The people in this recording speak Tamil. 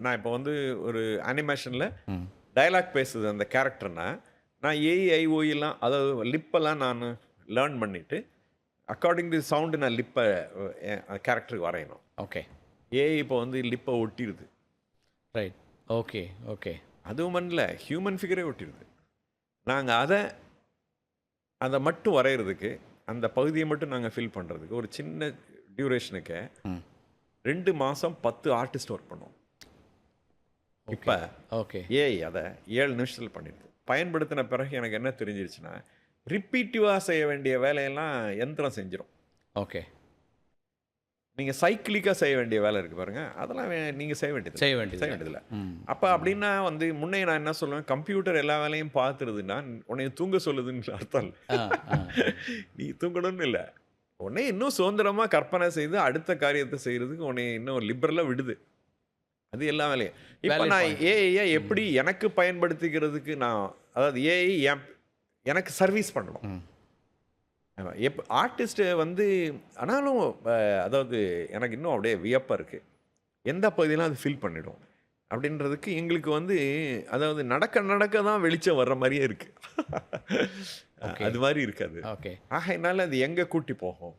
நான் இப்போ வந்து ஒரு அனிமேஷனில் ம். டயலாக் பேசுது அந்த கேரக்டர்னா, நான் ஏஐஓலாம் அதாவது லிப்பெல்லாம் நான் லேர்ன் பண்ணிட்டு, அக்கார்டிங் டு சவுண்டு நான் லிப்பை என் கேரக்டருக்கு வரையணும். ஓகே. ஏஐ இப்போ வந்து லிப்பை ஒட்டிருது. ரைட். Okay, okay. அதுவும் பண்ணல, ஹியூமன் ஃபிகரே ஒட்டிருது. நாங்க அத மட்டும் வரையறதுக்கு, அந்த பகுதிய மட்டும் நாங்க ஃபில் பண்றதுக்கு, ஒரு சின்ன டியூரேஷனுக்கு ம். 2 மாசம் 10 ஆர்டிஸ்ட் ஒர்க் பண்ணோம். இப்ப ஓகே, ஓகே. ஏஐ அத 7 நிமிஷத்துல பண்ணிடுது. பயன்படுத்தின பிறகு எனக்கு என்ன தெரிஞ்சிருச்சுன்னா, ரிப்பீட்டிவா செய்ய வேண்டிய வேலையெல்லாம் யந்திரம் செஞ்சிரும். ஓகே. நீங்க சைக்கிளிக்கா செய்ய வேண்டிய வேலை இருக்கு பாருங்க, அதெல்லாம் நீங்க செய்ய வேண்டியதில்ல. செய்ய வேண்டியதில்ல. வேண்டியதில்ல. ம். அப்ப அப்படின்னா வந்து முன்னைய நான் என்ன சொல்லுவேன், கம்ப்யூட்டர் எல்லா வேலையும் பார்த்துருதுன்னா, உன்னைய தூங்க சொல்லுதுன்னு அர்த்தம் இல்ல. ஆ, ஆ. நீ தூங்கணும்னு இல்ல. உன்னைய இன்னும் சுதந்திரமா கற்பனை செய்து அடுத்த காரியத்த செய்றதுக்கு உன்னைய இன்னும் லிபரலா விடுது. அது எல்லா வேலையும். இப்ப வேலிட் நான் பாயிண்ட். ஏஐய எப்படி எனக்கு பயன்படுத்திக்கிறதுக்கு நான் அதாவது ஏஐ எனக்கு சர்வீஸ் பண்ணணும். ம். ஆமா. ஆர்டிஸ்ட் வந்து ஆனாலும் அதாவது எனக்கு இன்னும் அப்படியே வியப்பா இருக்கு. எந்த பகுதியெல்லாம் அது ஃபில் பண்ணிடும். அப்படின்றதுக்கு எங்களுக்கு வந்து அதாவது நடக்க நடக்க தான் வெளிச்சம் வர்ற மாரியே இருக்கு. ஓகே. அது மாரி இருக்காது. ஓகே. ஆகையினால அது எங்க கூட்டி போகும்?